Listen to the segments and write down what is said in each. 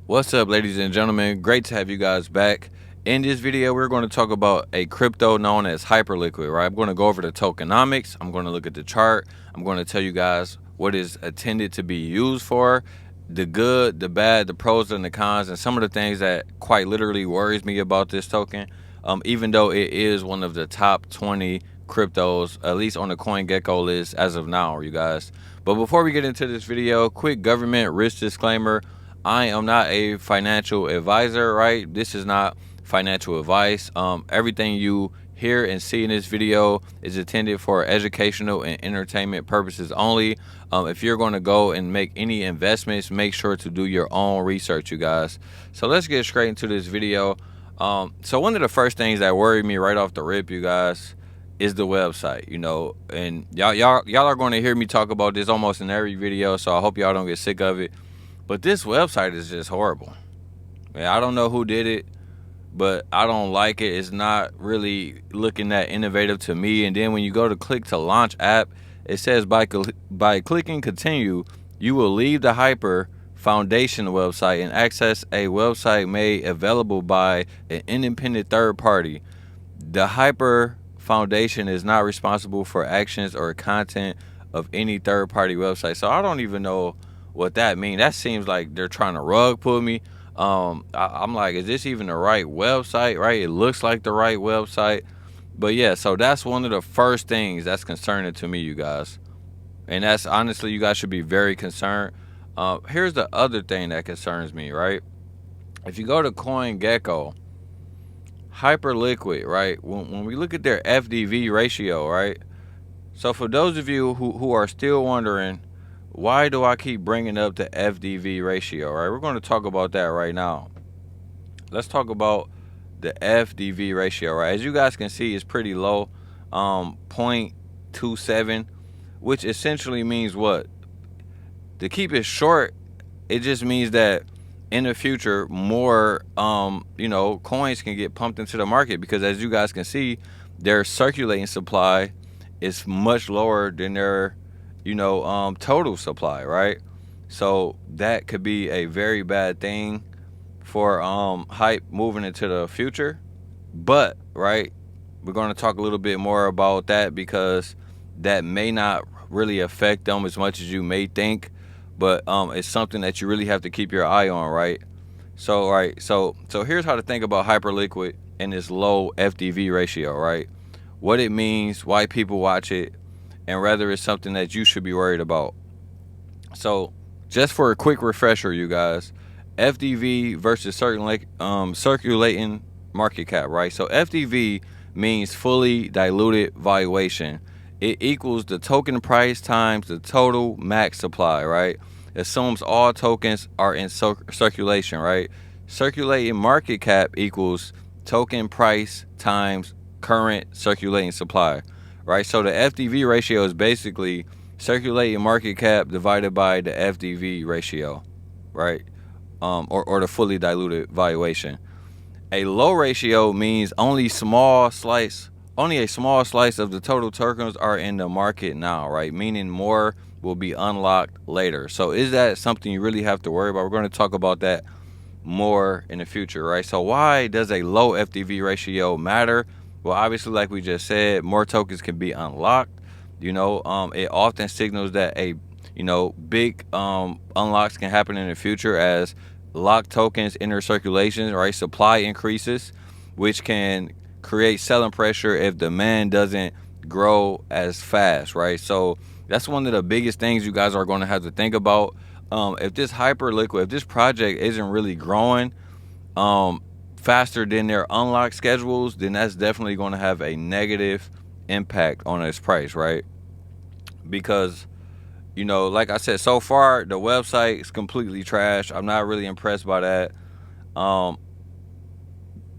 What's up, ladies and gentlemen? Great to have you guys back. In this video, we're going to talk about a crypto known as Hyperliquid, right? I'm going to go over the tokenomics. I'm going to look at the chart. I'm going to tell you guys what is intended to be used for, the good, the bad, the pros and the cons, and some of the things that quite literally worries me about this token. Even though it is one of the top 20 cryptos, at least on the CoinGecko list as of now, you guys. But before we get into this video, quick government risk disclaimer. I am not a financial advisor, right? This is not financial advice. Everything you hear and see in this video is intended for educational and entertainment purposes only. If you're going to go and make any investments, make sure to do your own research, you guys. So let's get straight into this video. So one of the first things that worried me right off the rip, you guys, is the website, and y'all are going to hear me talk about this almost in every video, so I hope y'all don't get sick of it. But this website is just horrible. I don't know who did it, but I don't like it. It's not really looking that innovative to me. And then when you go to click to launch app, it says by clicking continue, you will leave the Hyper Foundation website and access a website made available by an independent third party. The Hyper Foundation is not responsible for actions or content of any third party website. So I don't even know what that means. That seems like they're trying to rug pull me. I'm like, is this even the right website? Right? It looks like the right website. But yeah, so that's one of the first things that's concerning to me, you guys. And that's honestly, you guys should be very concerned. Here's the other thing that concerns me, right? If you go to CoinGecko, Hyperliquid, right? When we look at their FDV ratio, right? So for those of you who are still wondering, why do I keep bringing up the FDV ratio, right? We're going to talk about that right now. Let's talk about the FDV ratio, right? As you guys can see, it's pretty low, 0.27, which essentially means what? To keep it short, it just means that in the future, more, coins can get pumped into the market because, as you guys can see, their circulating supply is much lower than their, total supply, right? So that could be a very bad thing for hype moving into the future. But right, we're going to talk a little bit more about that because that may not really affect them as much as you may think. But it's something that you really have to keep your eye on, right? So here's how to think about Hyperliquid and this low FDV ratio, right? What it means, why people watch it, and whether it's something that you should be worried about. So just for a quick refresher, you guys, FDV versus circulating market cap, right? So FDV means fully diluted valuation. It equals the token price times the total max supply, right? Assumes all tokens are in circulation, right? Circulating market cap equals token price times current circulating supply, right? So the FDV ratio is basically circulating market cap divided by the FDV ratio, right? Or the fully diluted valuation. A low ratio means only a small slice of the total tokens are in the market now, right? Meaning more will be unlocked later. So is that something you really have to worry about? We're going to talk about that more in the future, right? So why does a low FDV ratio matter? Well, obviously, like we just said, more tokens can be unlocked. It often signals that a big unlocks can happen in the future as locked tokens enter circulation, right? Supply increases, which can create selling pressure if demand doesn't grow as fast, right? So that's one of the biggest things you guys are going to have to think about. If this Hyperliquid, if this project isn't really growing faster than their unlock schedules, then that's definitely going to have a negative impact on its price, right? Because like I said, so far the website is completely trash. I'm not really impressed by that.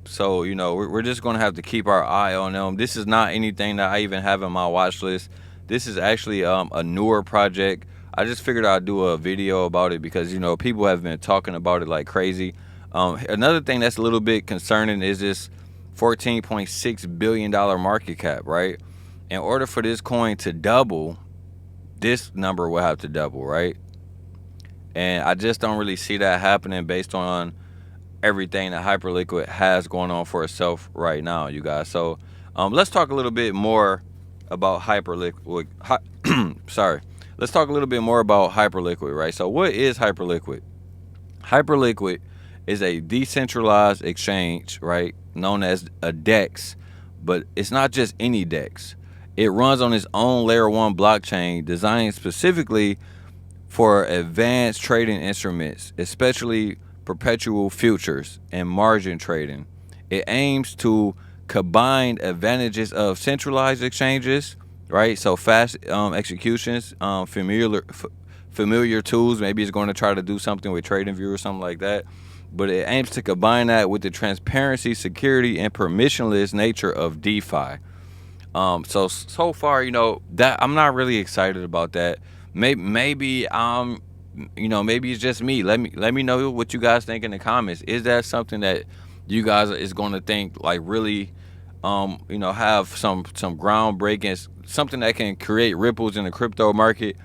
So we're just gonna have to keep our eye on them. This is not anything that I even have in my watch list. This is actually a newer project. I just figured I'd do a video about it because people have been talking about it like crazy. Another thing that's a little bit concerning is this $14.6 billion market cap, right? In order for this coin to double, this number will have to double, right? And I just don't really see that happening based on everything that Hyperliquid has going on for itself right now, you guys. So let's talk a little bit more about Hyperliquid. Sorry. Let's talk a little bit more about Hyperliquid, right? So what is Hyperliquid? Hyperliquid is a decentralized exchange, right, known as a DEX, but it's not just any DEX. It runs on its own layer 1 blockchain designed specifically for advanced trading instruments, especially perpetual futures and margin trading. It aims to combine advantages of centralized exchanges, right? So fast executions, familiar tools. Maybe it's going to try to do something with TradingView or something like that. But it aims to combine that with the transparency, security, and permissionless nature of DeFi. So far, that I'm not really excited about that. Maybe maybe it's just me. Let me know what you guys think in the comments. Is that something that you guys is going to think like really, have some groundbreaking, something that can create ripples in the crypto market?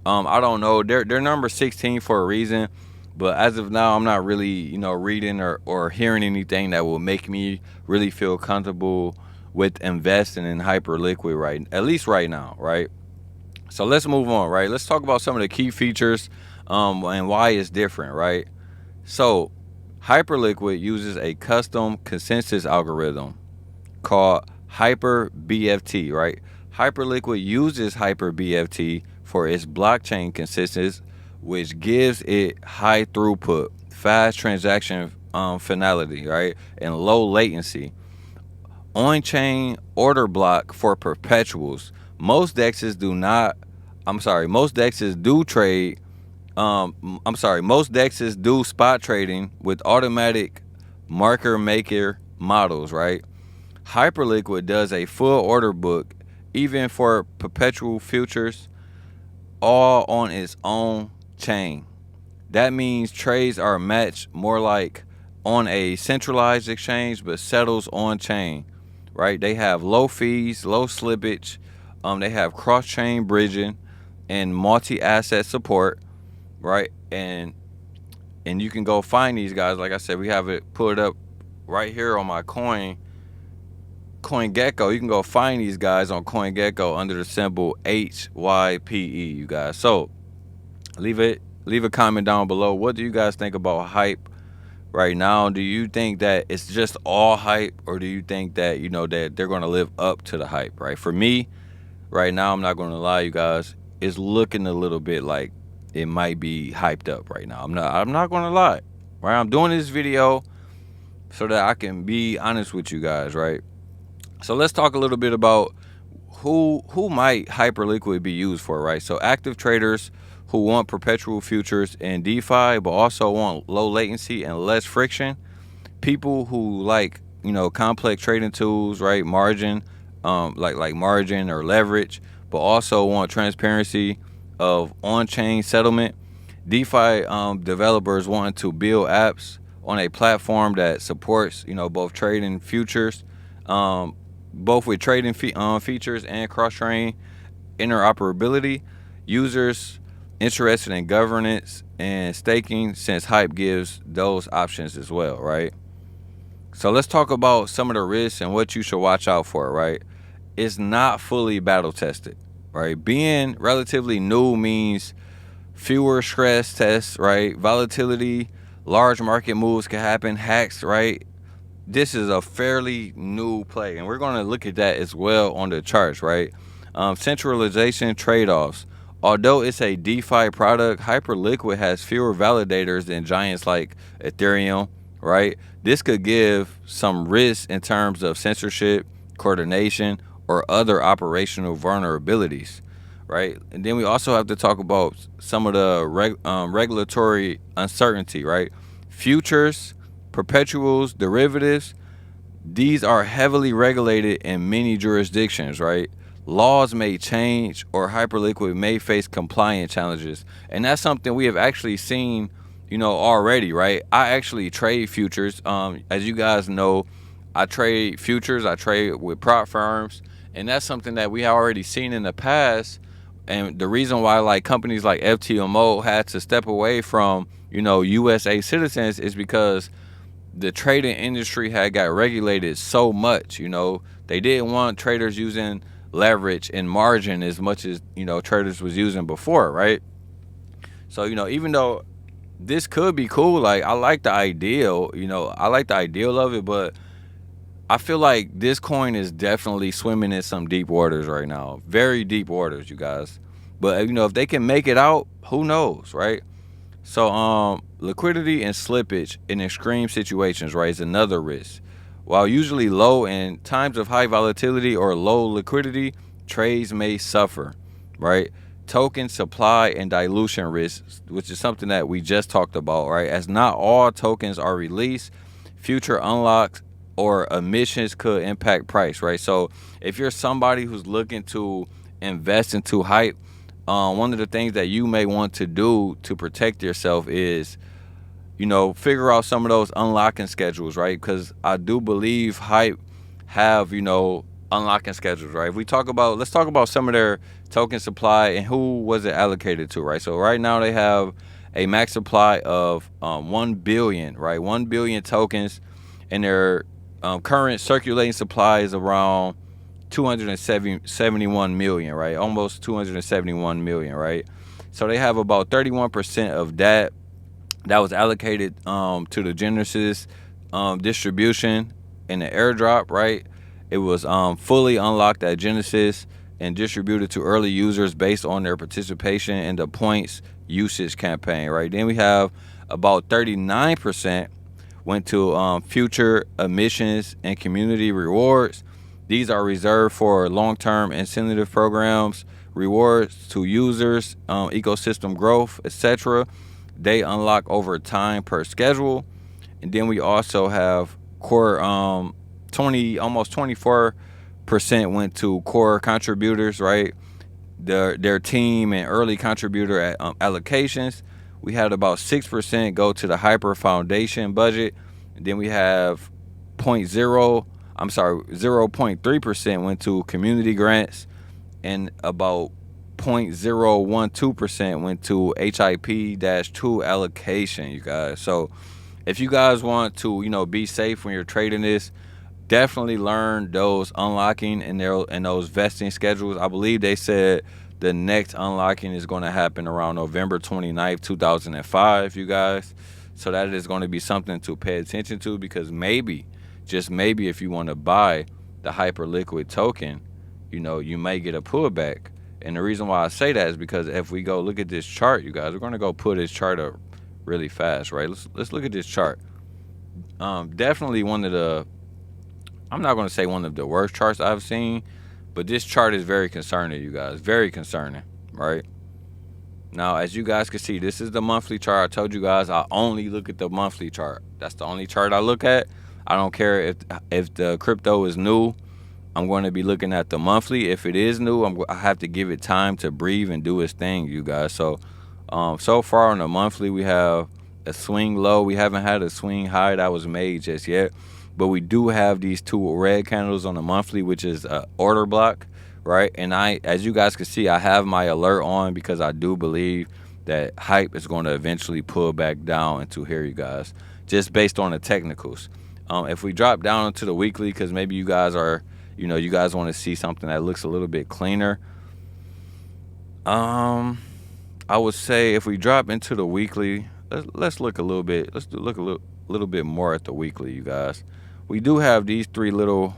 I don't know. They're number 16 for a reason, but as of now, I'm not really reading or hearing anything that will make me really feel comfortable with investing in Hyperliquid at least right now, right? So let's move on, right? Let's talk about some of the key features and why it's different, right? So Hyperliquid uses a custom consensus algorithm called HyperBFT, right? Hyperliquid uses HyperBFT for its blockchain consensus, which gives it high throughput, fast transaction finality, right, and low latency. On-chain order block for perpetuals. Most dexes do not. Most dexes do trade. Most dexes do spot trading with automatic marker maker models, right? Hyperliquid does a full order book, even for perpetual futures, all on its own chain. That means trades are matched more like on a centralized exchange, but settles on chain, right? They have low fees, low slippage. They have cross-chain bridging and multi-asset support, right? And you can go find these guys. Like I said, we have it put up right here on my CoinGecko. You can go find these guys on CoinGecko under the symbol HYPE, you guys. So leave a comment down below. What do you guys think about hype right now? Do you think that it's just all hype, or do you think that that they're going to live up to the hype, right? For me, right now, I'm not going to lie, you guys, it's looking a little bit like it might be hyped up right now. I'm not going to lie, right? I'm doing this video so that I can be honest with you guys, right? So let's talk a little bit about who might Hyperliquid be used for, right? So active traders who want perpetual futures and DeFi, but also want low latency and less friction. People who like complex trading tools, right? Margin, like margin or leverage, but also want transparency of on-chain settlement. DeFi developers want to build apps on a platform that supports both trading futures, both with trading features and cross-chain interoperability. Users interested in governance and staking, since Hype gives those options as well, right? So let's talk about some of the risks and what you should watch out for, right? It's not fully battle tested, right? Being relatively new means fewer stress tests, right? Volatility, large market moves can happen, hacks, right? This is a fairly new play, and we're going to look at that as well on the charts, right? Centralization trade-offs. Although it's a DeFi product, Hyperliquid has fewer validators than giants like Ethereum, right? This could give some risk in terms of censorship, coordination, or other operational vulnerabilities, right? And then we also have to talk about some of the regulatory uncertainty, right? Futures, perpetuals, derivatives, these are heavily regulated in many jurisdictions, right? Laws may change, or Hyperliquid may face compliance challenges. And that's something we have actually seen, already, right? I actually trade futures. As you guys know, I trade futures. I trade with prop firms. And that's something that we have already seen in the past, And the reason why like companies like FTMO had to step away from, USA citizens is because the trading industry had got regulated so much. They didn't want traders using leverage and margin as much as, traders was using before, right? So, even though this could be cool, like I like the ideal, I like the ideal of it, but I feel like this coin is definitely swimming in some deep waters right now. Very deep waters, you guys. But if they can make it out, who knows, right? So liquidity and slippage in extreme situations, right, is another risk. While usually low in times of high volatility or low liquidity, trades may suffer, right? Token supply and dilution risks, which is something that we just talked about, right? As not all tokens are released, future unlocks or emissions could impact price, right? So if you're somebody who's looking to invest into hype, one of the things that you may want to do to protect yourself is, figure out some of those unlocking schedules, right? Because I do believe hype have, unlocking schedules, right? Let's talk about some of their token supply and who was it allocated to, right? So right now they have a max supply of 1 billion, right? 1 billion tokens, and their current circulating supply is around 271 million, right? Almost 271 million, right? So they have about 31% of that was allocated to the Genesis distribution and the airdrop, right? It was fully unlocked at Genesis and distributed to early users based on their participation in the points usage campaign, right? Then we have about 39% went to future emissions and community rewards. These are reserved for long-term incentive programs, rewards to users, ecosystem growth, etc. They unlock over time per schedule. And then we also have core 24% went to core contributors, right? Their team and early contributor allocations. We had about 6% go to the Hyper Foundation budget. And then we have 0.3% went to community grants, and about 0.012% went to HIP-2 allocation, you guys. So if you guys want to, be safe when you're trading this, definitely learn those unlocking and those vesting schedules. I believe they said the next unlocking is going to happen around November 29th, 2005, you guys. So that is going to be something to pay attention to, because maybe, just maybe, if you want to buy the Hyperliquid token, you may get a pullback. And the reason why I say that is because if we go look at this chart, you guys, we're going to go pull this chart up really fast, right? Let's look at this chart. Definitely one of the, I'm not going to say one of the worst charts I've seen, but this chart is very concerning, you guys. Very concerning, right? Now, as you guys can see, this is the monthly chart. I told you guys I only look at the monthly chart. That's the only chart I look at. I don't care if the crypto is new. I'm going to be looking at the monthly. If it is new, I have to give it time to breathe and do its thing, you guys. So, so far on the monthly, we have a swing low. We haven't had a swing high that was made just yet. But we do have these two red candles on the monthly, which is an order block, right? And as you guys can see, I have my alert on because I do believe that hype is going to eventually pull back down into here, you guys, just based on the technicals. If we drop down into the weekly, because maybe you guys are, you guys want to see something that looks a little bit cleaner. I would say if we drop into the weekly, let's look a little bit. Let's look a little bit more at the weekly, you guys. We do have these three little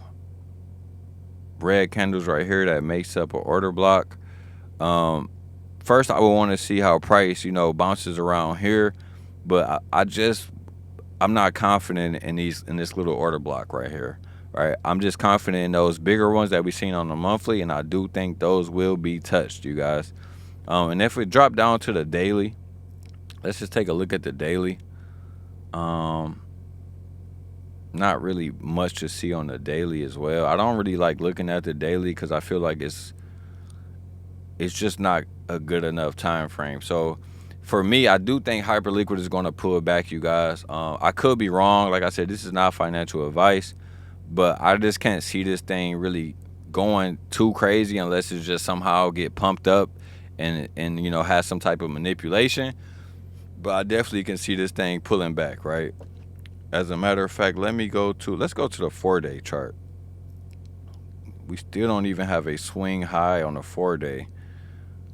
red candles right here that makes up an order block. First, I would want to see how price, bounces around here, but I'm not confident in this little order block right here. Right, I'm just confident in those bigger ones that we've seen on the monthly, and I do think those will be touched, you guys. And if we drop down to the daily, let's just take a look at the daily. Not really much to see on the daily as well. I don't really like looking at the daily because I feel like it's just not a good enough time frame. So for me, I do think Hyperliquid is going to pull back, you guys. I could be wrong. Like I said, this is not financial advice, but I just can't see this thing really going too crazy unless it just somehow get pumped up and you know, has some type of manipulation. But I definitely can see this thing pulling back, right? As a matter of fact, let's go to the 4-day chart. We still don't even have a swing high on the 4-day.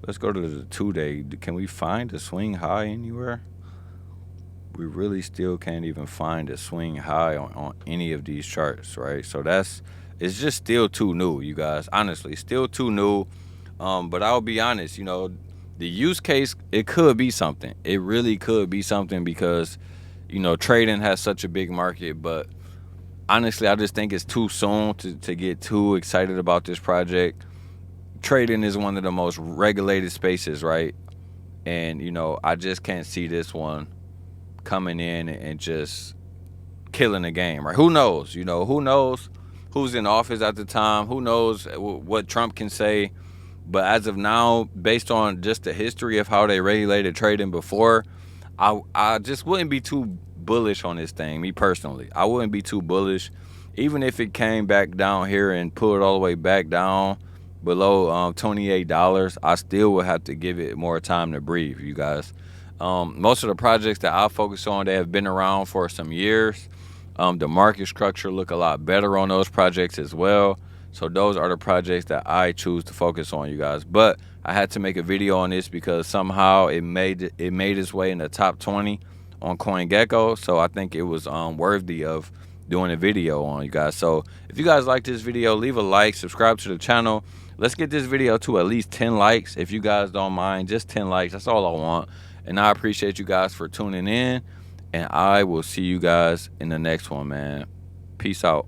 Let's go to the 2-day. Can we find a swing high anywhere? We really still can't even find a swing high on any of these charts, right? So it's just still too new, you guys. Honestly, still too new. But I'll be honest, you know, the use case, it could be something. It really could be something because, you know, trading has such a big market. But honestly, I just think it's too soon to get too excited about this project. Trading is one of the most regulated spaces, right? And, you know, I just can't see this one coming in and just killing the game, right? Who knows? You know, who knows who's in office at the time? Who knows what Trump can say? But as of now, based on just the history of how they regulated trading before, I just wouldn't be too bullish on this thing. Me personally, I wouldn't be too bullish, even if it came back down here and pulled all the way back down below $28. I still would have to give it more time to breathe, you guys. Most of the projects that I focus on, they have been around for some years. The market structure look a lot better on those projects as well. So those are the projects that I choose to focus on, you guys. But I had to make a video on this because somehow it made its way in the top 20 on CoinGecko. So I think it was worthy of doing a video on, you guys. So if you guys like this video, leave a like, subscribe to the channel. Let's get this video to at least 10 likes if you guys don't mind. Just 10 likes. That's all I want. And I appreciate you guys for tuning in. And I will see you guys in the next one, man. Peace out.